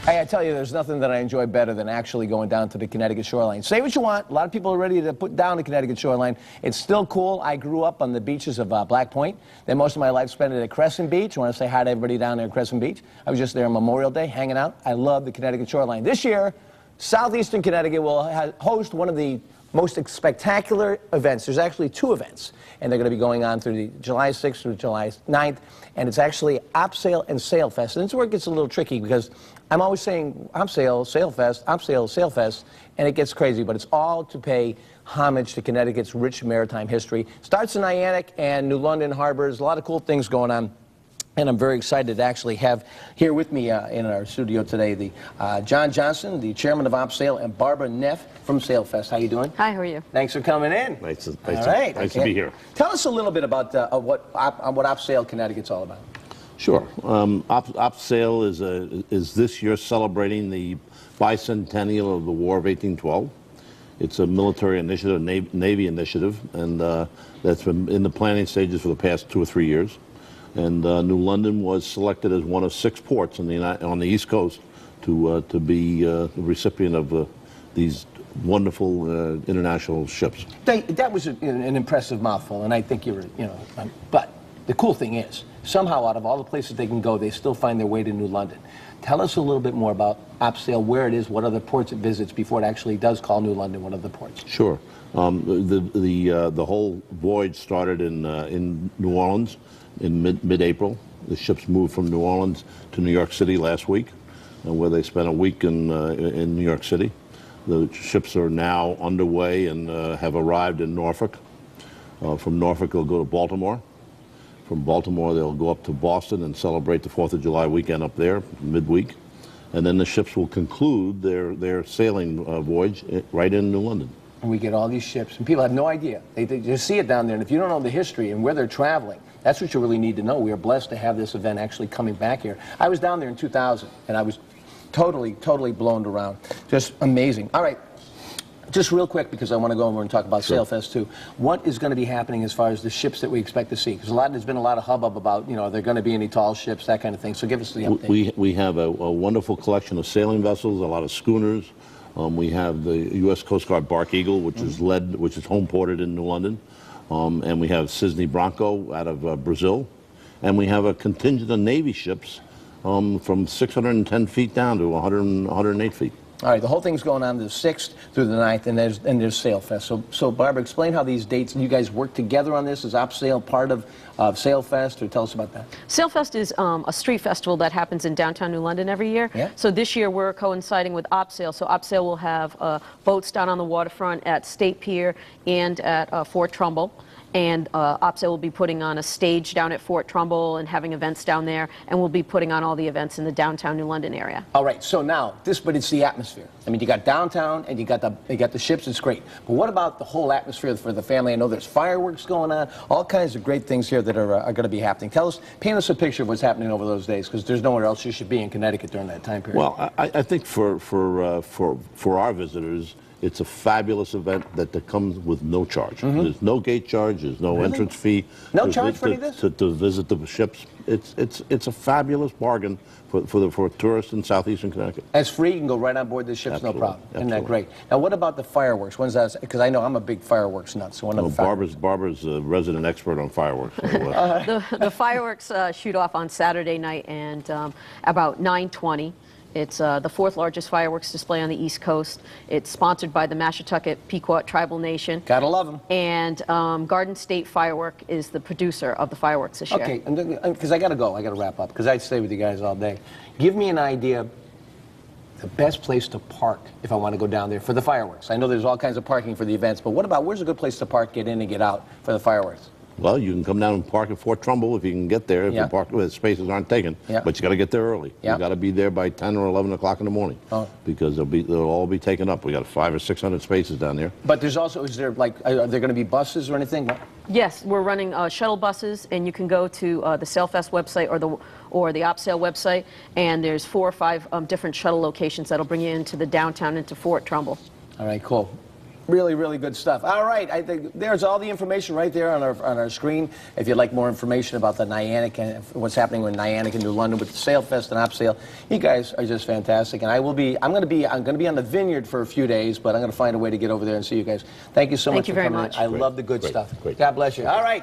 Hey, I tell you, there's nothing that I enjoy better than actually going down to the Connecticut shoreline. Say what you want. A lot of people are ready to put down the Connecticut shoreline. It's still cool. I grew up on the beaches of Black Point. Then most of my life spent it at Crescent Beach. I want to say hi to everybody down there at Crescent Beach. I was just there on Memorial Day hanging out. I love the Connecticut shoreline. This year, southeastern Connecticut will host one of the most spectacular events. There's actually 2 events, and they're going to be going on through the July 6th through July 9th, and it's actually OpSail and Sail Fest. And this is where it gets a little tricky because I'm always saying OpSail, Sail Fest, OpSail, Sail Fest, and it gets crazy, but it's all to pay homage to Connecticut's rich maritime history. Starts in Niantic and New London harbors, a lot of cool things going on. And I'm very excited to actually have here with me in our studio today the John Johnson, the chairman of OpSail, and Barbara Neff from SailFest. How you doing? Hi, how are you? Thanks for coming in. Nice to be here. Tell us a little bit about what OpSail Connecticut's all about. Sure. OpSail is this year celebrating the bicentennial of the War of 1812. It's a military initiative, Navy initiative, and that's been in the planning stages for the past 2 or 3 years. And New London was selected as one of 6 ports on the East Coast to be the recipient of these wonderful international ships. That was an impressive mouthful, and I think you were, but the cool thing is, somehow out of all the places they can go, they still find their way to New London. Tell us a little bit more about OpSail, where it is, what other ports it visits before it actually does call New London one of the ports. Sure. The whole voyage started in New Orleans in mid-April. The ships moved from New Orleans to New York City last week, where they spent a week in New York City. The ships are now underway and have arrived in Norfolk. From Norfolk, they'll go to Baltimore. From Baltimore, they'll go up to Boston and celebrate the 4th of July weekend up there, midweek. And then the ships will conclude their sailing voyage right in New London. And we get all these ships, and people have no idea. They just see it down there, and if you don't know the history and where they're traveling, that's what you really need to know. We are blessed to have this event actually coming back here. I was down there in 2000, and I was totally blown around. Just amazing. All right. Just real quick, because I want to go over and talk about Sure. SailFest too. What is going to be happening as far as the ships that we expect to see? Because there's been a lot of hubbub about, are there going to be any tall ships, that kind of thing. So give us the update. We have a wonderful collection of sailing vessels, a lot of schooners. We have the U.S. Coast Guard Bark Eagle, which is home ported in New London, and we have Cisne Bronco out of Brazil, and we have a contingent of Navy ships from 610 feet down to 108 feet. All right, the whole thing's going on the 6th through the 9th, and there's SailFest. So Barbara, explain how these dates, you guys work together on this. Is OpSail part of SailFest, or tell us about that? SailFest is a street festival that happens in downtown New London every year. Yeah. So this year we're coinciding with OpSail. So OpSail will have boats down on the waterfront at State Pier and at Fort Trumbull. And OpSail will be putting on a stage down at Fort Trumbull and having events down there, and we'll be putting on all the events in the downtown New London area. All right, so now but it's the atmosphere. I mean, you got downtown and you got the ships. It's great. But what about the whole atmosphere for the family? I know there's fireworks going on, all kinds of great things here that are going to be happening. Paint us a picture of what's happening over those days, because there's nowhere else you should be in Connecticut during that time period. Well, I think for our visitors, it's a fabulous event that comes with no charge. There's no gate charge. There's no entrance fee. No charge for any of this? To visit the ships. It's a fabulous bargain for tourists in southeastern Connecticut. It's free. You can go right on board the ships, Absolutely. no problem. Isn't that Absolutely. great? Now, what about the fireworks? When's that? Because I know I'm a big fireworks nut. So when are the fireworks? Barbara's a resident expert on fireworks. So, The fireworks shoot off on Saturday night and about 9:20. It's the 4th largest fireworks display on the East Coast. It's sponsored by the Mashantucket Pequot Tribal Nation. Gotta love them. And Garden State Firework is the producer of the fireworks this year. Okay, because I gotta go. I gotta wrap up, because I'd stay with you guys all day. Give me an idea, the best place to park if I want to go down there for the fireworks. I know there's all kinds of parking for the events, but where's a good place to park, get in and get out for the fireworks? well, you can come down and park at Fort Trumbull if you can get there, if the spaces aren't taken. But you got to get there early. You got to be there by 10 or 11 o'clock in the morning because they'll all be taken up. We got 500 or 600 spaces down there. But there's also, are there going to be buses or anything? Yes, we're running shuttle buses, and you can go to the SailFest website or the OpSail website, and there's 4 or 5 different shuttle locations that'll bring you into the downtown, into Fort Trumbull. All right, cool. Really, really good stuff. All right, I think there's all the information right there on our screen. If you'd like more information about the Niantic and what's happening with Niantic in New London with the Sail Fest and OpSail, you guys are just fantastic. And I'm going to be on the Vineyard for a few days, but I'm going to find a way to get over there and see you guys. Thank you so much Thank you for very coming much. in. I love the good stuff. Great. God bless you. All right.